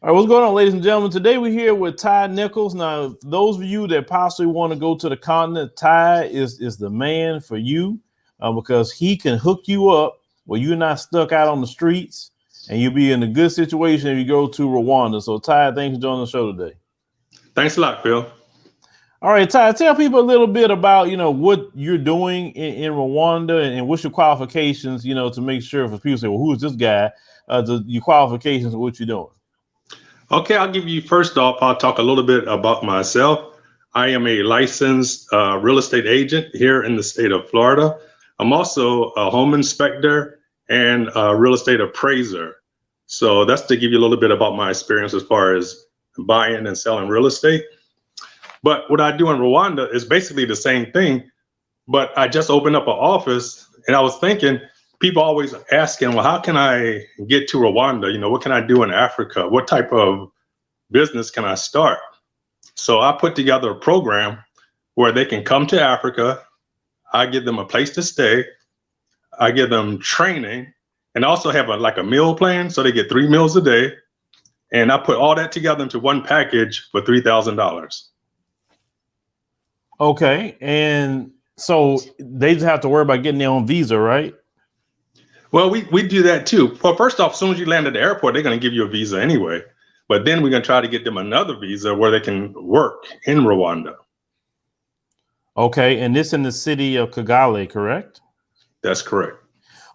All right, what's going on, ladies and gentlemen? Today we're here with Ty Nichols. Now, those of you that possibly want to go to the continent, Ty is the man for you because he can hook you up where you're not stuck out on the streets and you'll be in a good situation if you go to Rwanda. So, Ty, thanks for joining the show today. Thanks a lot, Phil. All right, Ty, tell people a little bit about, what you're doing in Rwanda and what's your qualifications, to make sure if people say, well, who is this guy? Your qualifications of what you're doing. Okay, I'll give you, first off, I'll talk a little bit about myself. I am a licensed real estate agent here in the state of Florida. I'm also a home inspector and a real estate appraiser. So that's to give you a little bit about my experience as far as buying and selling real estate. But what I do in Rwanda is basically the same thing, but I just opened up an office and I was thinking, people always asking, well, how can I get to Rwanda? What can I do in Africa? What type of business can I start? So I put together a program where they can come to Africa. I give them a place to stay. I give them training and also have a meal plan. So they get 3 meals a day. And I put all that together into one package for $3,000. Okay. And so they just have to worry about getting their own visa, right? Well, we do that too. Well, first off, as soon as you land at the airport, they're going to give you a visa anyway. But then we're going to try to get them another visa where they can work in Rwanda. Okay. And this in the city of Kigali, correct? That's correct.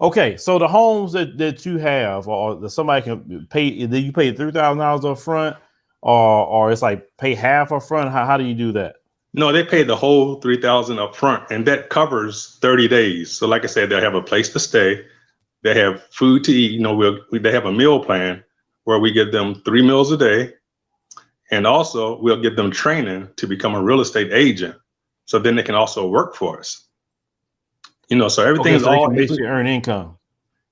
Okay. So the homes that you have or that somebody can pay, do you pay $3,000 up front or it's like pay half up front? How do you do that? No, they pay the whole $3,000 up front and that covers 30 days. So like I said, they'll have a place to stay. They have food to eat. They have a meal plan where we give them 3 meals a day. And also we'll give them training to become a real estate agent. So then they can also work for us. So everything is all basically earn income.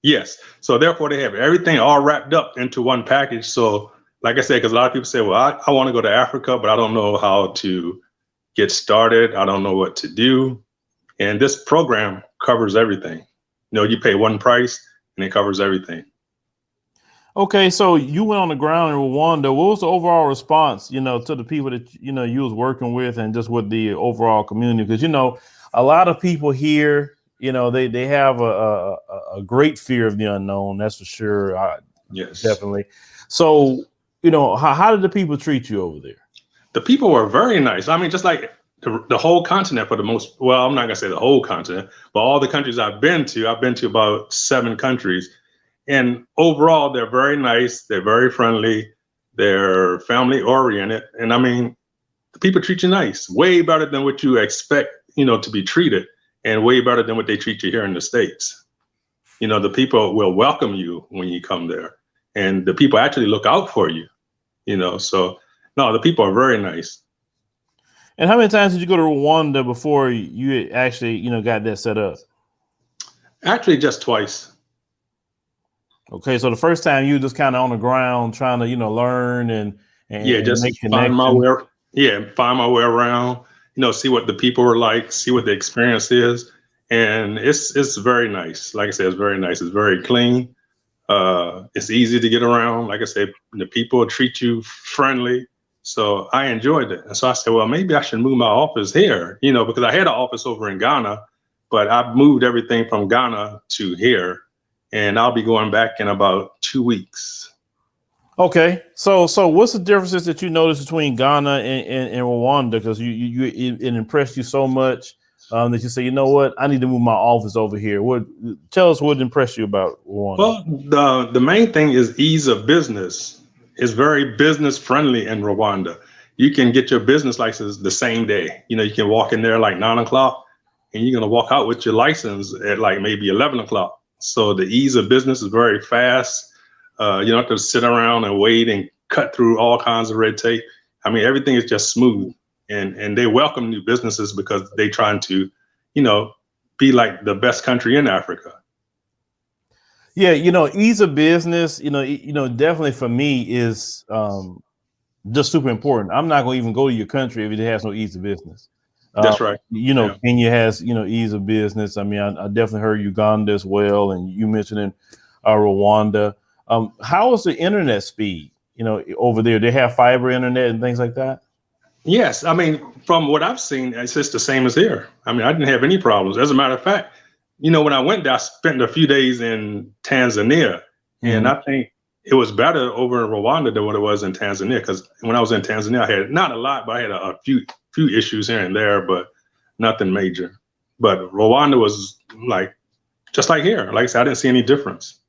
Yes. So therefore they have everything all wrapped up into one package. So like I said, because a lot of people say, well, I want to go to Africa, but I don't know how to get started. I don't know what to do. And this program covers everything. You pay one price and it covers everything. Okay, so you went on the ground in Rwanda. What was the overall response, to the people that, you was working with and just with the overall community? Because, a lot of people here, they have a great fear of the unknown. That's for sure. Yes, definitely. So, how did the people treat you over there? The people were very nice. I mean, just like the whole continent for the most, well, I'm not gonna say the whole continent, but all the countries I've been to about 7 countries. And overall, they're very nice. They're very friendly. They're family oriented. And I mean, the people treat you nice, way better than what you expect, to be treated and way better than what they treat you here in the States. The people will welcome you when you come there and the people actually look out for you, so no, the people are very nice. And how many times did you go to Rwanda before you actually, got that set up? Actually, just twice. Okay, so the first time you were just kind of on the ground trying to, learn and just make find my way. Find my way around. See what the people are like, see what the experience is, and it's very nice. Like I said, it's very nice. It's very clean. It's easy to get around. Like I said, the people treat you friendly. So I enjoyed it. And so I said, well, maybe I should move my office here, because I had an office over in Ghana, but I moved everything from Ghana to here. And I'll be going back in about 2 weeks. Okay. So what's the differences that you noticed between Ghana and Rwanda? Because it impressed you so much that you say, you know what, I need to move my office over here. Tell us what impressed you about Rwanda. Well, the main thing is ease of business. It's very business friendly in Rwanda. You can get your business license the same day. You can walk in there like 9 o'clock and you're going to walk out with your license at like maybe 11 o'clock. So the ease of business is very fast. You don't have to sit around and wait and cut through all kinds of red tape. I mean, everything is just smooth and they welcome new businesses because they trying to, be like the best country in Africa. Yeah, ease of business, definitely for me is just super important. I'm not going to even go to your country if it has no ease of business. That's right. Kenya has, ease of business. I mean, I definitely heard Uganda as well. And you mentioned Rwanda. How is the internet speed? over there, they have fiber internet and things like that? Yes, I mean, from what I've seen, it's just the same as here. I mean, I didn't have any problems. As a matter of fact, when I went there, I spent a few days in Tanzania, and I think it was better over in Rwanda than what it was in Tanzania. Because when I was in Tanzania, I had not a lot, but I had a few issues here and there, but nothing major. But Rwanda was just like here. Like I said, I didn't see any difference.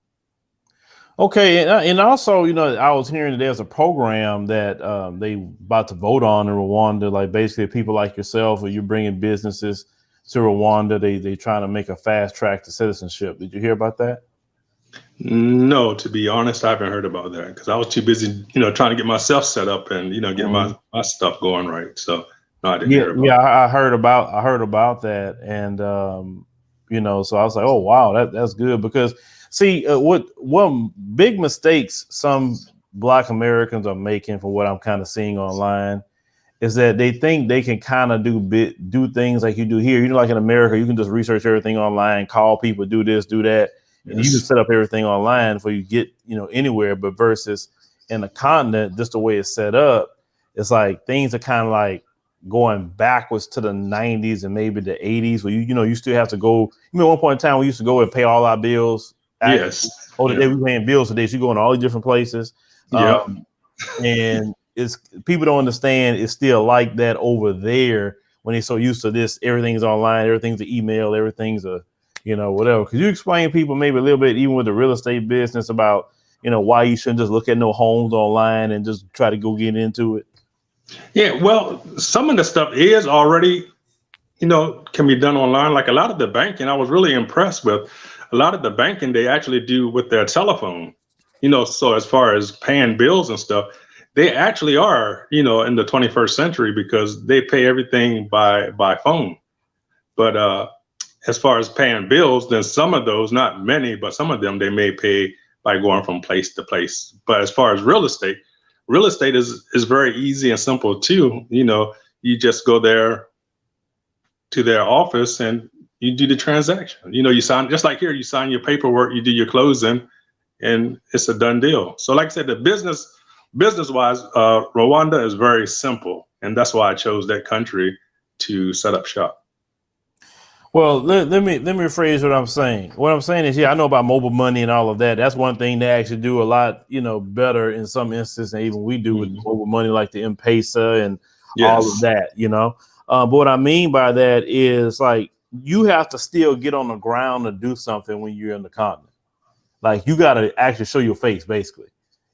Okay, and also, I was hearing that there's a program that they about to vote on in Rwanda, like basically people like yourself, or you're bringing businesses to Rwanda. They trying to make a fast track to citizenship. Did you hear about that? No, to be honest, I haven't heard about that because I was too busy, trying to get myself set up and get my stuff going right. So no, I didn't hear about. Yeah, I heard about that, and so I was like, oh wow, that's good because. See, one big mistakes some Black Americans are making, for what I'm kind of seeing online, is that they think they can kind of do things like you do here. Like in America, you can just research everything online, call people, do this, do that, and you can set up everything online before you get anywhere. But versus in the continent, just the way it's set up, it's like things are kind of like going backwards to the 90s and maybe the 80s, where you still have to go. At one point in time, we used to go and pay all our bills. Yes. Today we paying bills today. So you going to all these different places. Yeah. And people don't understand it's still like that over there when they're so used to this. Everything's online, everything's an email, everything's whatever. Could you explain to people maybe a little bit, even with the real estate business, about why you shouldn't just look at no homes online and just try to go get into it? Yeah, well, some of the stuff is already, can be done online. Like a lot of the banking, I was really impressed with. A lot of the banking they actually do with their telephone, so as far as paying bills and stuff, they actually are, in the 21st century because they pay everything by phone. But as far as paying bills, then some of those, not many, but some of them they may pay by going from place to place. But as far as real estate is very easy and simple too. You just go there to their office and you do the transaction. You sign, just like here, you sign your paperwork, you do your closing, and it's a done deal. So like I said, the business wise, Rwanda is very simple. And that's why I chose that country to set up shop. Well, let me rephrase what I'm saying. What I'm saying is, I know about mobile money and all of that. That's one thing they actually do a lot, better in some instances than even we do with mobile money, like the M-Pesa and all of that, But what I mean by that is, like, you have to still get on the ground to do something when you're in the continent. Like, you got to actually show your face, basically.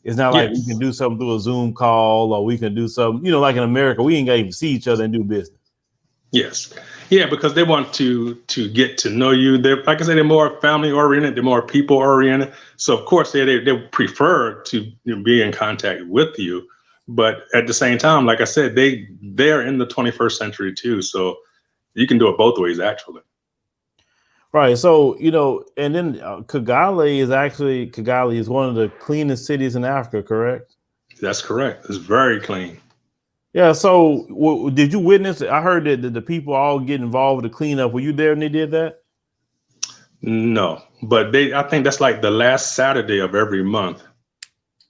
It's not like we can do something through a Zoom call, or we can do something, like in America, we ain't got to even see each other and do business. Yes. Yeah, because they want to get to know you. They're, like I said, they're more family oriented, they're more people oriented. So of course they prefer to be in contact with you. But at the same time, like I said, they're in the 21st century too. So you can do it both ways, actually. Right. So, and then Kigali is one of the cleanest cities in Africa, correct? That's correct. It's very clean. Yeah. So did you witness it? I heard that the people all get involved with the cleanup. Were you there when they did that? No, but I think that's like the last Saturday of every month.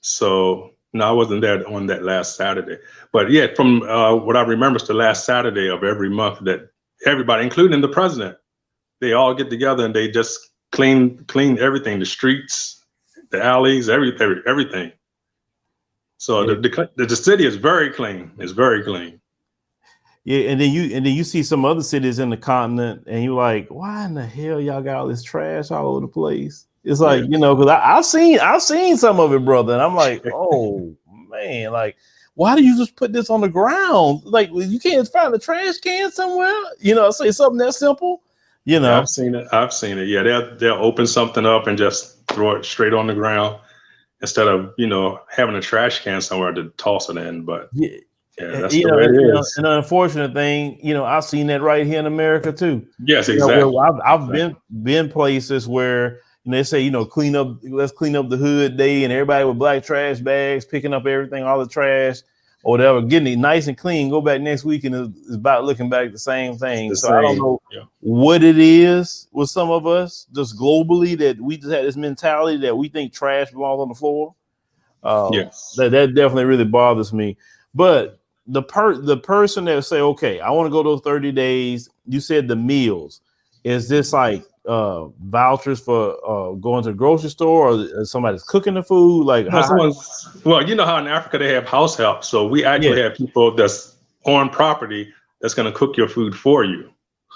So no, I wasn't there on that last Saturday. But yeah, from what I remember, it's the last Saturday of every month that everybody, including the president, they all get together and they just clean everything, the streets, the alleys, everything. So the city is very clean. It's very clean. Yeah, and then you see some other cities in the continent, and you're like, why in the hell y'all got all this trash all over the place? It's like, because I've seen some of it, brother, and I'm like, oh man, like, why do you just put this on the ground? Like, you can't find a trash can somewhere? Say something that simple. Yeah, I've seen it. Yeah, they'll open something up and just throw it straight on the ground instead of having a trash can somewhere to toss it in. But yeah, that's the way it is. And the unfortunate thing, I've seen that right here in America too. Yes, exactly. I've been places where they say let's clean up the hood day, and everybody with black trash bags picking up everything, all the trash or whatever, getting it nice and clean. Go back next week and it's about looking back the same thing. I don't know what it is with some of us, just globally, that we just had this mentality that we think trash belongs on the floor. Yes. That definitely really bothers me. But the person that say, okay, I want to go those 30 days. You said the meals. Is this like vouchers for going to the grocery store, or somebody's cooking the food? Like No, well, you know how in Africa they have house help. So we actually have people that's on property that's going to cook your food for you.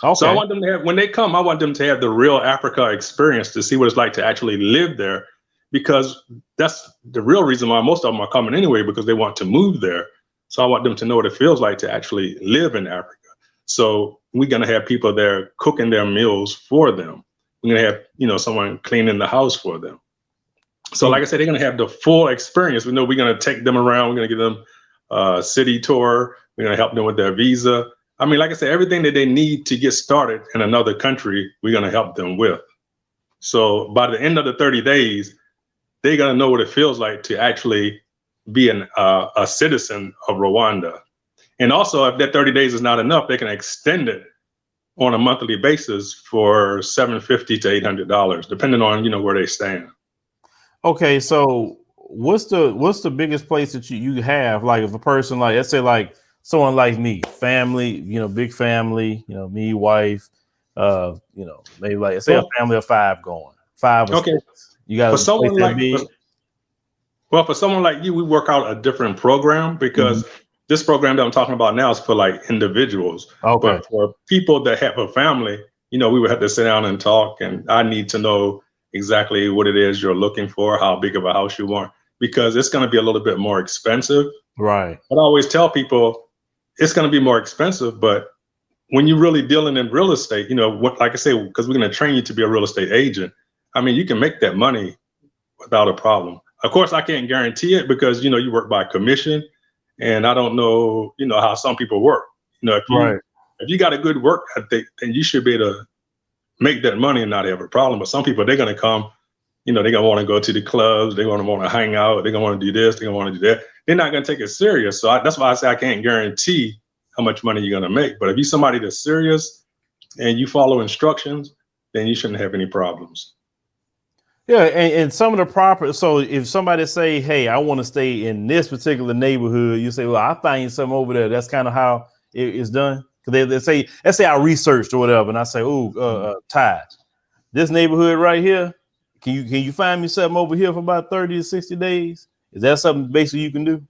Okay. So I want them to have, when they come, I want them to have the real Africa experience, to see what it's like to actually live there, because that's the real reason why most of them are coming anyway, because they want to move there. So I want them to know what it feels like to actually live in Africa. So we're going to have people there cooking their meals for them. We're going to have, you know, someone cleaning the house for them. So like I said, they're going to have the full experience. We know we're going to take them around. We're going to give them a city tour. We're going to help them with their visa. I mean, like I said, everything that they need to get started in another country, we're going to help them with. So by the end of the 30 days, they're going to know what it feels like to actually be a citizen of Rwanda. And also, if that 30 days is not enough, they can extend it on a monthly basis for $750 to $800, depending on, you know, where they stand. Okay, so what's the biggest place that you have, like, if a person, like, let's say like someone like me, family, you know, big family, you know, me, wife, you know, maybe like say a family of 5 going, 5 or 6. You got for someone like big? Well, for someone like you, we work out a different program, because this program that I'm talking about now is for like individuals. Okay. But for people that have a family, you know, we would have to sit down and talk, and I need to know exactly what it is you're looking for, how big of a house you want, because it's going to be a little bit more expensive. Right. But I always tell people it's going to be more expensive, but when you're really dealing in real estate, you know, what, like I say, because we're going to train you to be a real estate agent. I mean, you can make that money without a problem. Of course, I can't guarantee it, because, you know, you work by commission, and I don't know, you know, how some people work. You know, if you got a good work ethic, then you should be able to make that money and not have a problem. But some people, they're going to come, you know, they're going to want to go to the clubs. They're going to want to hang out. They're going to want to do this. They're going to want to do that. They're not going to take it serious. So that's why I say I can't guarantee how much money you're going to make. But if you're somebody that's serious and you follow instructions, then you shouldn't have any problems. Yeah, and some of the property. So if somebody say, hey, I want to stay in this particular neighborhood, you say, well, I'll find you something over there. That's kind of how it's done. Because they say, let's say I researched or whatever, and I say, oh, Ty, this neighborhood right here, can you find me something over here for about 30 to 60 days? Is that something basically you can do?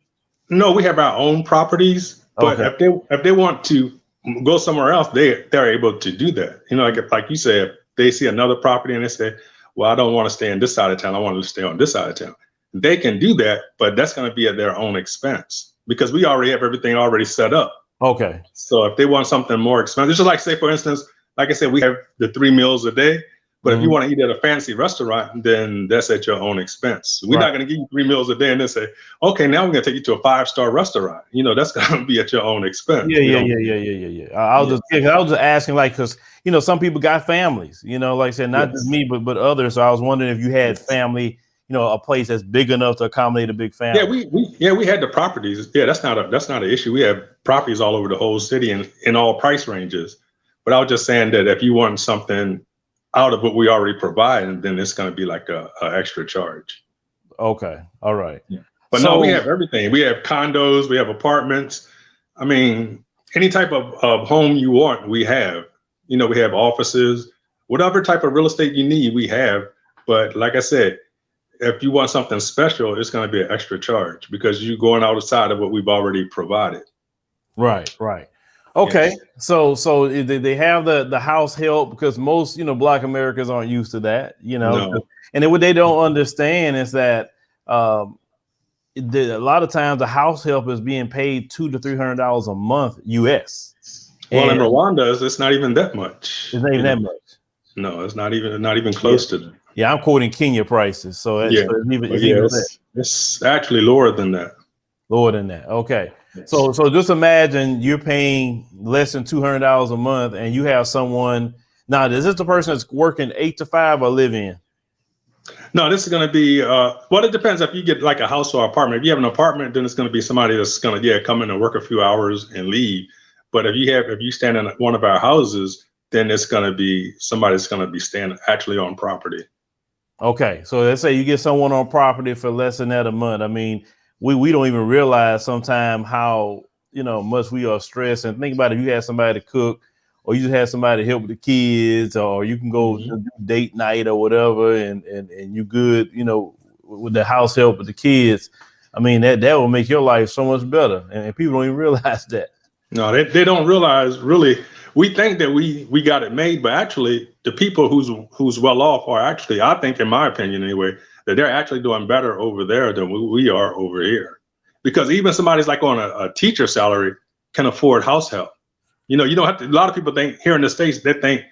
No, we have our own properties, but if they want to go somewhere else, they're able to do that. You know, like you said, if they see another property and they say, well, I don't want to stay in this side of town, I want to stay on this side of town, they can do that, but that's going to be at their own expense, because we already have everything already set up. Okay. So if they want something more expensive, just like, say, for instance, like I said, we have the 3 meals a day. But if you want to eat at a fancy restaurant, then that's at your own expense. We're not going to give you 3 meals a day and then say, okay, now we're going to take you to a 5-star restaurant. You know, that's going to be at your own expense. Yeah. I was just asking, like, because, you know, some people got families, you know, like I said, not just me, but others. So I was wondering if you had family, you know, a place that's big enough to accommodate a big family. Yeah, we had the properties. Yeah, that's not an issue. We have properties all over the whole city and in all price ranges. But I was just saying that if you want something out of what we already provide, and then it's going to be like a extra charge. Okay. All right. Yeah. But no, we have everything. We have condos, we have apartments. I mean, any type of home you want, we have. You know, we have offices, whatever type of real estate you need, we have. But like I said, if you want something special, it's going to be an extra charge, because you're going outside of what we've already provided. Right. Okay, yes. So they have the house help, because most, you know, Black Americans aren't used to that, you know. No. And then what they don't understand is that a lot of times the house help is being paid $200 to $300 a month US. Well, in Rwanda, it's not even that much. It's not even that much. No, it's not even close to that. Yeah, I'm quoting Kenya prices, so it's actually lower than that. Lower than that. Okay. Yes. So just imagine you're paying less than $200 a month, and you have someone. Now, is this the person that's working 8 to 5 or live in? No, this is going to be, well, it depends if you get like a house or apartment. If you have an apartment, then it's going to be somebody that's going to, come in and work a few hours and leave. But if you stand in one of our houses, then it's going to be somebody that's going to be staying actually on property. Okay, so let's say you get someone on property for less than that a month. I mean, we don't even realize sometimes how much we are stressed. And think about it, if you had somebody to cook, or you just had somebody to help with the kids, or you can go do date night or whatever, and you good, with the house help with the kids. I mean, that will make your life so much better, and people don't even realize that. No, they don't realize really. We think that we got it made, but actually the people who's well off are actually, I think, in my opinion anyway, that they're actually doing better over there than we are over here. Because even somebody's like on a teacher salary can afford house help. You don't have to. A lot of people think here in the States, they think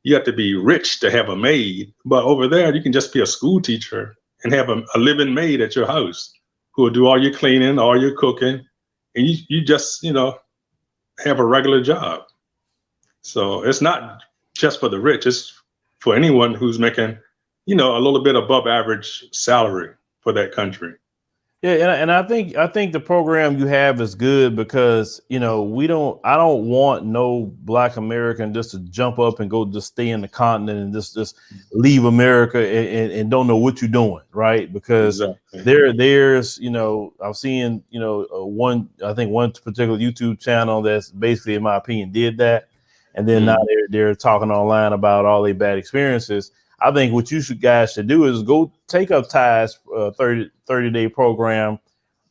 you have to be rich to have a maid, but over there you can just be a school teacher and have a living maid at your house who will do all your cleaning, all your cooking, and you just have a regular job. So it's not just for the rich, it's for anyone who's making, a little bit above average salary for that country. Yeah, and I think the program you have is good because I don't want no Black American just to jump up and go just stay in the continent and just leave America and don't know what you're doing, right? Because exactly. there's I've seen one particular YouTube channel that's basically, in my opinion, did that, and then now they're talking online about all their bad experiences. I think what you guys should do is go take up Ty's 30-day program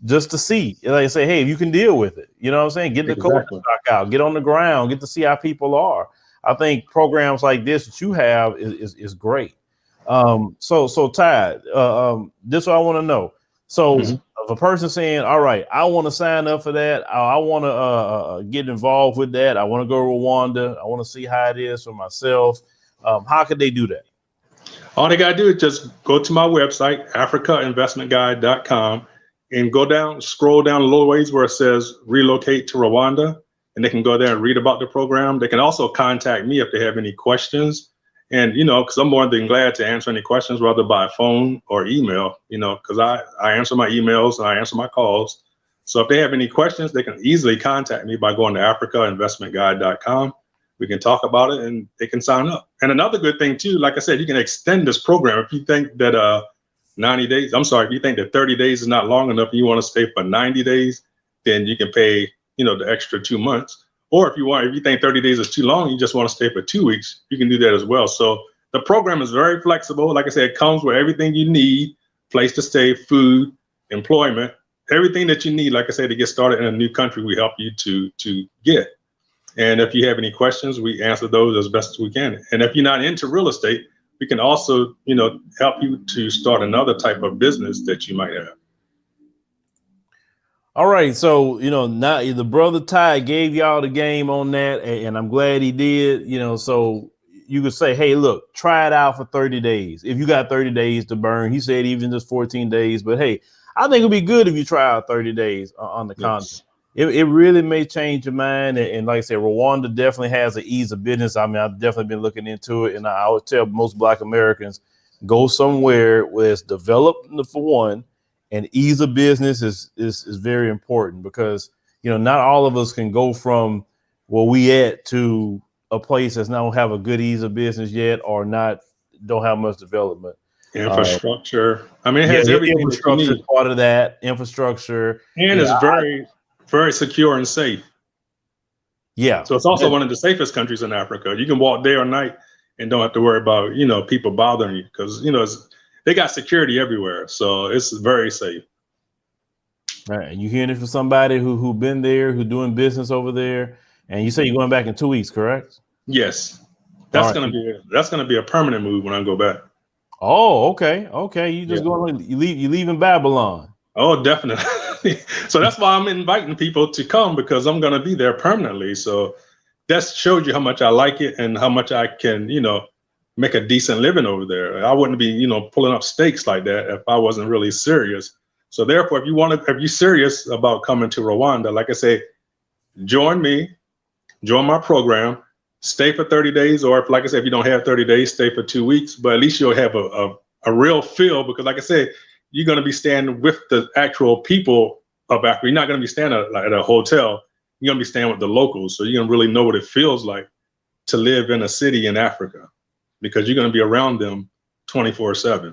just to see. Like I say, hey, if you can deal with it, you know what I'm saying? Get the culture shock out, get on the ground, get to see how people are. I think programs like this that you have is great. So Ty, this is what I want to know. So if a person saying, all right, I want to sign up for that, I want to get involved with that, I want to go to Rwanda, I want to see how it is for myself, how could they do that? All they got to do is just go to my website, africainvestmentguide.com, and scroll down a little ways where it says relocate to Rwanda, and they can go there and read about the program. They can also contact me if they have any questions. And, because I'm more than glad to answer any questions, whether by phone or email, because I answer my emails and I answer my calls. So if they have any questions, they can easily contact me by going to africainvestmentguide.com. We can talk about it and they can sign up. And another good thing too, like I said, you can extend this program. If you think that 90 days, if you think that 30 days is not long enough and you want to stay for 90 days, then you can pay, the extra 2 months. Or if you think 30 days is too long, you just want to stay for 2 weeks, you can do that as well. So the program is very flexible. Like I said, it comes with everything you need, place to stay, food, employment, everything that you need. Like I said, to get started in a new country, we help you to get. And if you have any questions, we answer those as best as we can. And if you're not into real estate, we can also, help you to start another type of business that you might have. All right. So, now the brother Ty gave y'all the game on that, and I'm glad he did, so you could say, hey, look, try it out for 30 days. If you got 30 days to burn, he said even just 14 days, but hey, I think it'd be good if you try out 30 days on the continent. It really may change your mind. And like I said, Rwanda definitely has an ease of business. I mean, I've definitely been looking into it. And I would tell most Black Americans, go somewhere where it's developed for one, and ease of business is very important because, not all of us can go from where we at to a place that's not have a good ease of business yet or don't have much development. Infrastructure. It has everything. Infrastructure is part of that. Infrastructure. And it's very, very secure and safe. Yeah. So it's also one of the safest countries in Africa. You can walk day or night and don't have to worry about, people bothering you because, they got security everywhere. So it's very safe. All right. And you hearing it from somebody who been there, who doing business over there. And you say you're going back in 2 weeks, correct? Yes. That's going to be a permanent move when I go back. Oh, okay. Okay. You just going, you leaving Babylon. Oh, definitely. So that's why I'm inviting people to come because I'm going to be there permanently. So that shows you how much I like it and how much I can, make a decent living over there. I wouldn't be, pulling up stakes like that if I wasn't really serious. So therefore, if you're serious about coming to Rwanda, like I say, join my program, stay for 30 days, or if you don't have 30 days, stay for 2 weeks, but at least you'll have a real feel because like I said, you're going to be staying with the actual people of Africa. You're not going to be staying at a hotel. You're going to be staying with the locals. So you're going to really know what it feels like to live in a city in Africa because you're going to be around them 24/7.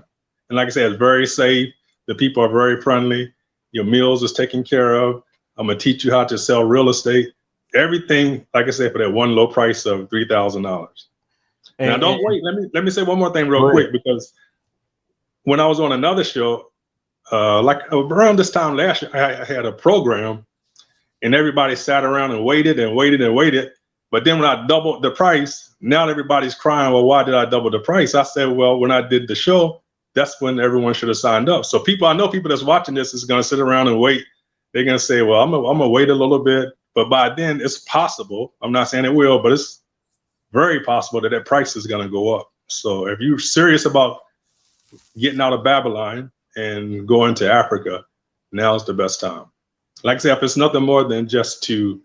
And like I said, it's very safe. The people are very friendly. Your meals is taken care of. I'm gonna teach you how to sell real estate. Everything, like I said, for that one low price of $3,000. Now, don't wait. Let me say one more thing real quick, because when I was on another show, like around this time last year, I had a program, and everybody sat around and waited and waited and waited. But then when I doubled the price, now everybody's crying, well, why did I double the price? I said, well, when I did the show, that's when everyone should have signed up. So I know people that's watching this is going to sit around and wait. They're going to say, well, I'm going to wait a little bit. But by then, it's possible. I'm not saying it will, but it's very possible that price is going to go up. So if you're serious about getting out of Babylon and going to Africa, now's the best time. Like I said, if it's nothing more than just to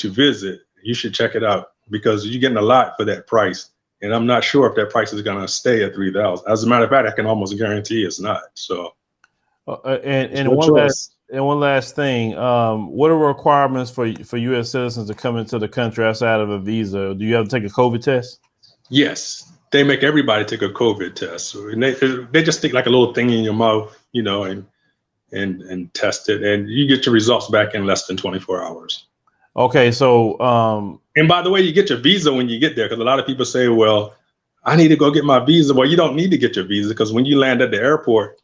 visit, you should check it out, because you're getting a lot for that price. And I'm not sure if that price is going to stay at $3,000. As a matter of fact, I can almost guarantee it's not. So, and one last thing, what are requirements for U.S. citizens to come into the country outside of a visa? Do you have to take a COVID test? Yes, they make everybody take a COVID test. And they just stick like a little thing in your mouth, you know, and test it, and you get your results back in less than 24 hours. Okay, so and by the way, you get your visa when you get there, because a lot of people say, well, I need to go get my visa. Well, you don't need to get your visa, because when you land at the airport,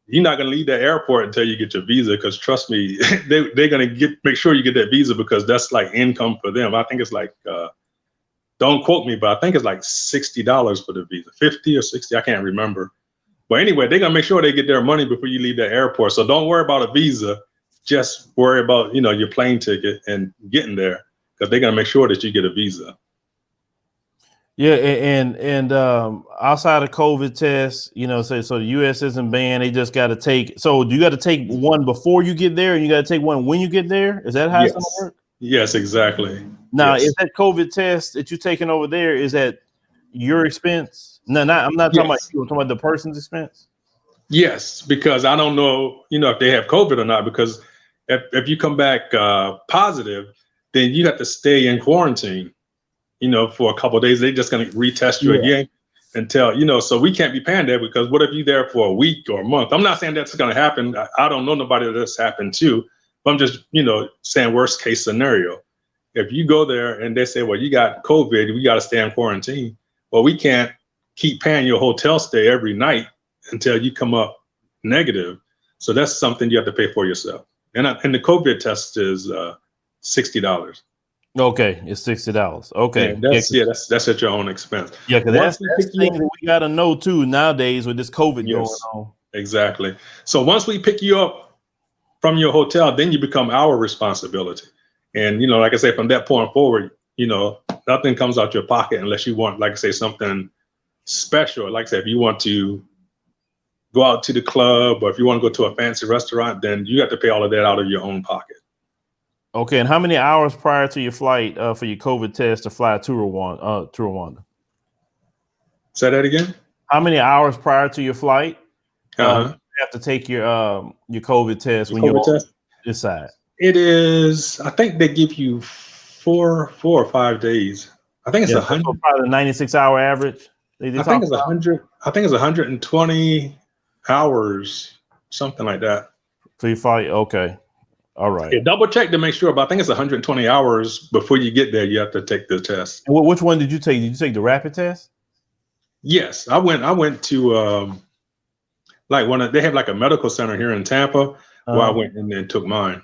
you're not going to leave the airport until you get your visa, because trust me, they're going to make sure you get that visa, because that's like income for them. I think it's like, don't quote me, but I think it's like $60 for the visa, 50 or 60, I can't remember. But anyway, they're going to make sure they get their money before you leave the airport. So don't worry about a visa. Just worry about, you know, your plane ticket and getting there, because they're going to make sure that you get a visa. Yeah, and outside of COVID tests, you know, so the U.S. isn't banned. They just got to take. So do you got to take one before you get there, and you got to take one when you get there? Is that how it's going to work? Yes, exactly. Now, yes. Is that COVID test that you're taking over there, is that your expense? No, I'm not talking about you. I'm talking about the person's expense. Yes, because I don't know, you know, if they have COVID or not, because if you come back positive, then you have to stay in quarantine, you know, for a couple of days. They're just going to retest you again until, you know, so we can't be paying that, because what if you're there for a week or a month? I'm not saying that's going to happen. I don't know nobody that's happened to, but I'm just, you know, saying worst case scenario. If you go there and they say, well, you got COVID, we got to stay in quarantine. Well, we can't keep paying your hotel stay every night until you come up negative. So that's something you have to pay for yourself. And the COVID test is $60. Okay, it's $60. Okay, that's at your own expense. Yeah, because that's the thing that we got to know too nowadays with this COVID going on. Exactly. So once we pick you up from your hotel, then you become our responsibility. And, you know, like I say, from that point forward, you know, nothing comes out your pocket unless you want, like I say, something special. Like I said, if you want to go out to the club, or if you want to go to a fancy restaurant, then you have to pay all of that out of your own pocket. Okay, and how many hours prior to your flight for your COVID test to fly to Rwanda? Say that again. How many hours prior to your flight you have to take your COVID test when you're on this side? It is, I think they give you four or 5 days. I think it's 100. So probably 96-hour average. I think it's 100. I think it's 120 hours, something like that. For your flight, okay. All right. Yeah, double check to make sure, but I think it's 120 hours before you get there. You have to take the test. And which one did you take? Did you take the rapid test? Yes, I went to like they have like a medical center here in Tampa where I went and then took mine.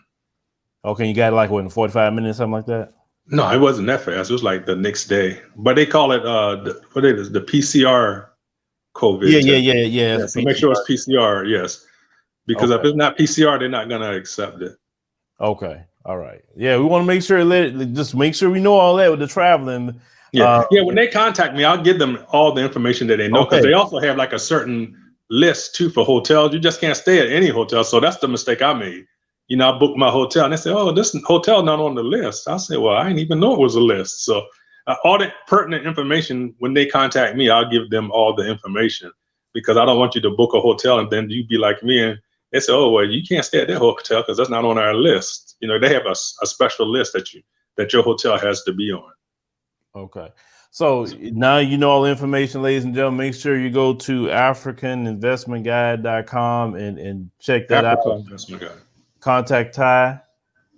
Okay, you got it like what, in 45 minutes, something like that? No, it wasn't that fast. It was like the next day. But they call it the PCR COVID test. Yeah. So make sure it's PCR, yes. Because if it's not PCR, they're not gonna accept it. Okay. All right. Yeah, we want to make sure just make sure we know all that with the traveling. Yeah. When they contact me, I'll give them all the information that they know, because they also have like a certain list too for hotels. You just can't stay at any hotel. So that's the mistake I made. You know, I booked my hotel and they said, oh, this hotel not on the list. I said, well, I didn't even know it was a list. So all that pertinent information, when they contact me, I'll give them all the information, because I don't want you to book a hotel and then you be like me and they say, oh, well, you can't stay at that hotel because that's not on our list. You know, they have a special list that your hotel has to be on. Okay. So now you know all the information, ladies and gentlemen. Make sure you go to africaninvestmentguide.com and check that out. Investment Guide. Contact Ty,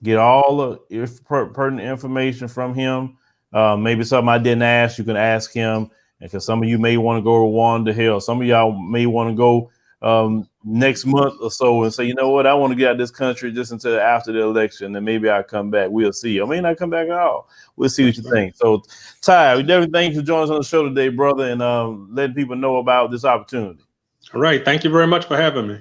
get all the pertinent information from him. Maybe something I didn't ask, you can ask him. And because some of you may want to go to Rwanda, hell, some of y'all may want to go next month or so and say, you know what, I want to get out of this country just until after the election, and maybe I'll come back. We'll see. I may not come back at all. We'll see what you think. So, Ty, we definitely thank you for joining us on the show today, brother, and letting people know about this opportunity. All right. Thank you very much for having me.